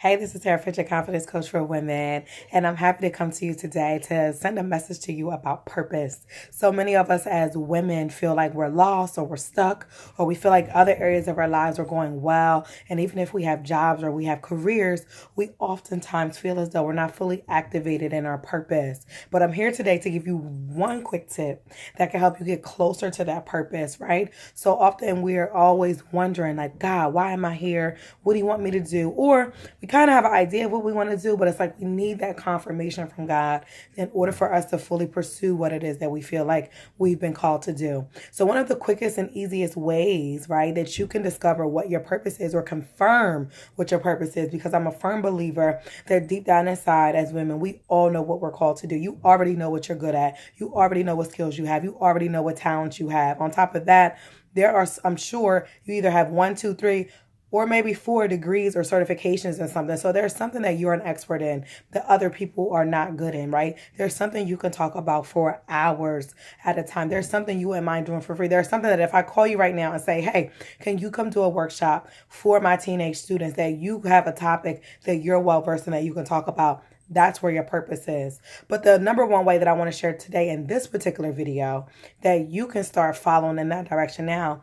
Hey, this is Sarah Fitch, a confidence coach for women, and I'm happy to come to you today to send a message to you about purpose. So many of us as women feel like we're lost or we're stuck, or we feel like other areas of our lives are going well. And even if we have jobs or we have careers, we oftentimes feel as though we're not fully activated in our purpose. But I'm here today to give you one quick tip that can help you get closer to that purpose, right? So often we are always wondering, like, God, why am I here? What do you want me to do? Or we kind of have an idea of what we want to do, but it's like we need that confirmation from God in order for us to fully pursue what it is that we feel like we've been called to do. So one of the quickest and easiest ways, right, that you can discover what your purpose is or confirm what your purpose is, because I'm a firm believer that deep down inside as women, we all know what we're called to do. You already know what you're good at. You already know what skills you have. You already know what talents you have. On top of that, there are, I'm sure you either have one, two, three, or maybe 4 degrees or certifications in something. So there's something that you're an expert in that other people are not good in, right? There's something you can talk about for hours at a time. There's something you wouldn't mind doing for free. There's something that if I call you right now and say, hey, can you come to a workshop for my teenage students, that you have a topic that you're well versed in that you can talk about, that's where your purpose is. But the number one way that I want to share today in this particular video that you can start following in that direction now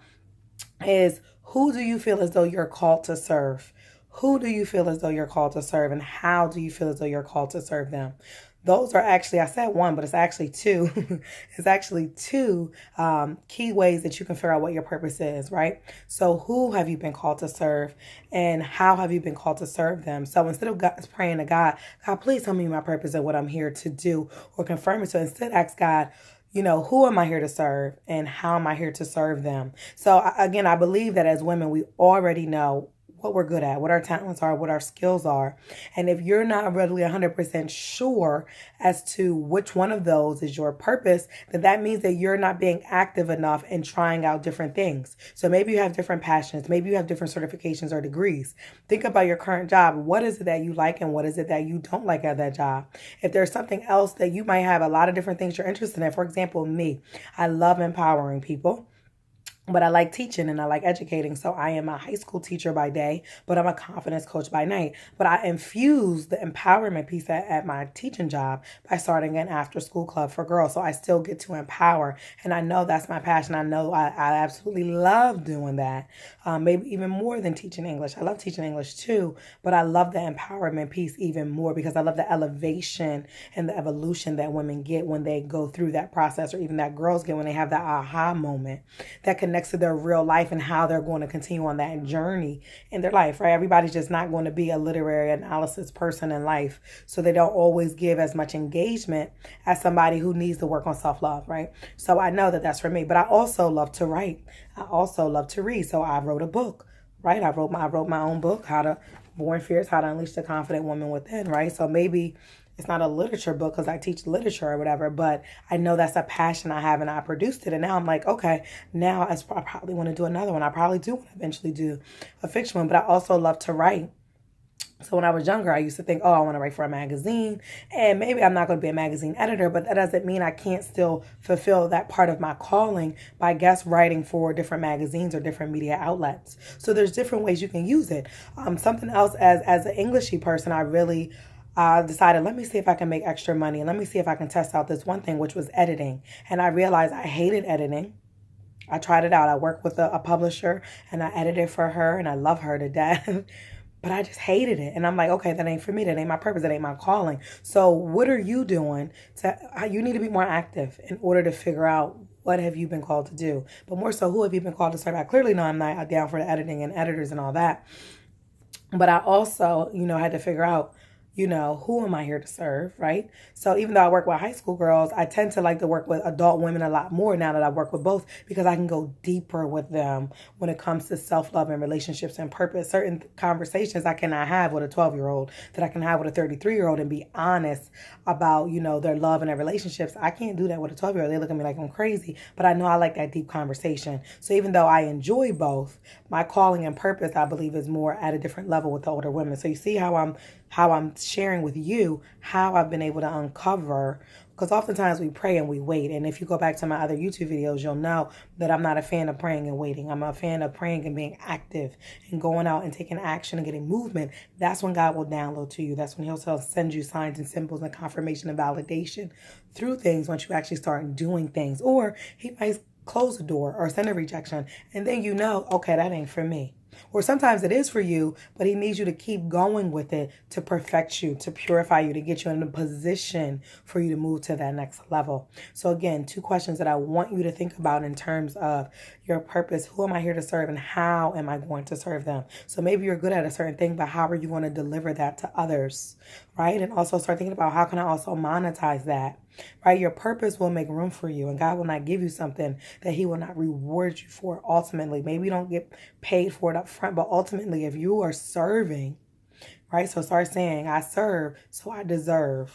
is, who do you feel as though you're called to serve? Who do you feel as though you're called to serve, and how do you feel as though you're called to serve them? Those are actually, I said one, but it's actually two. It's actually two key ways that you can figure out what your purpose is, right? So who have you been called to serve, and how have you been called to serve them? So instead of praying to God, God, please tell me my purpose and what I'm here to do, or confirm it, so instead ask God, who am I here to serve, and how am I here to serve them? So again, I believe that as women, we already know what we're good at, what our talents are, what our skills are. And if you're not really 100% sure as to which one of those is your purpose, then that means that you're not being active enough in trying out different things. So maybe you have different passions, maybe you have different certifications or degrees. Think about your current job. What is it that you like, and what is it that you don't like at that job? If there's something else that you might have a lot of different things you're interested in. For example, me, I love empowering people. But I like teaching and I like educating. So I am a high school teacher by day, but I'm a confidence coach by night. But I infuse the empowerment piece at my teaching job by starting an after school club for girls. So I still get to empower. And I know that's my passion. I know I absolutely love doing that. Maybe even more than teaching English. I love teaching English too, but I love the empowerment piece even more because I love the elevation and the evolution that women get when they go through that process, or even that girls get when they have that aha moment that connects to their real life and how they're going to continue on that journey in their life, right? Everybody's just not going to be a literary analysis person in life. So they don't always give as much engagement as somebody who needs to work on self-love, right? So I know that that's for me, but I also love to write. I also love to read. So I wrote a book, right? I wrote my own book, Born Fierce, How to Unleash the Confident Woman Within, right? So maybe it's not a literature book because I teach literature or whatever, but I know that's a passion I have, and I produced it. And now I'm like, okay, now I probably want to do another one. I probably do want to eventually do a fiction one, but I also love to write. So when I was younger, I used to think, oh, I want to write for a magazine, and maybe I'm not going to be a magazine editor, but that doesn't mean I can't still fulfill that part of my calling by guest writing for different magazines or different media outlets. So there's different ways you can use it. Something else, as an Englishy person, I really decided, let me see if I can make extra money, and let me see if I can test out this one thing, which was editing. And I realized I hated editing. I tried it out. I worked with a publisher, and I edited for her, and I love her to death. But I just hated it. And I'm like, okay, that ain't for me. That ain't my purpose. That ain't my calling. So what are you doing you need to be more active in order to figure out what have you been called to do? But more so, who have you been called to serve? I clearly know I'm not down for the editing and editors and all that. But I also, had to figure out, who am I here to serve, right? So even though I work with high school girls, I tend to like to work with adult women a lot more now that I work with both, because I can go deeper with them when it comes to self-love and relationships and purpose. Certain conversations I cannot have with a 12-year-old that I can have with a 33-year-old and be honest about, their love and their relationships. I can't do that with a 12-year-old. They look at me like I'm crazy, but I know I like that deep conversation. So even though I enjoy both, my calling and purpose, I believe, is more at a different level with the older women. So you see how I'm sharing with you how I've been able to uncover Because oftentimes we pray and we wait. And if you go back to my other YouTube videos, you'll know that I'm not a fan of praying and waiting. I'm a fan of praying and being active and going out and taking action and getting movement. That's when God will download to you. That's when he'll send you signs and symbols and confirmation and validation through things once you actually start doing things. Or he might close the door or send a rejection. And then you know, okay, that ain't for me. Or sometimes it is for you, but he needs you to keep going with it to perfect you, to purify you, to get you in a position for you to move to that next level. So again, 2 questions that I want you to think about in terms of your purpose. Who am I here to serve and how am I going to serve them? So maybe you're good at a certain thing, but how are you going to deliver that to others, right? And also start thinking about how can I also monetize that, right? Your purpose will make room for you, and God will not give you something that he will not reward you for ultimately. Maybe you don't get paid for it up front, but ultimately if you are serving, right? So start saying, I serve, so I deserve.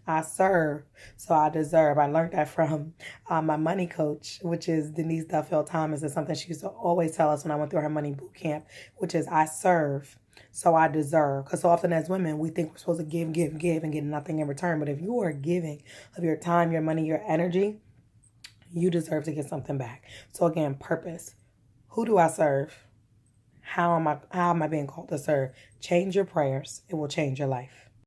I serve, so I deserve. I learned that from my money coach, which is Denise Duffield Thomas. It's something she used to always tell us when I went through her money boot camp, which is I serve, so I deserve. Because so often as women, we think we're supposed to give, and get nothing in return. But if you are giving of your time, your money, your energy, you deserve to get something back. So again, purpose. Who do I serve? How am I being called to serve? Change your prayers. It will change your life.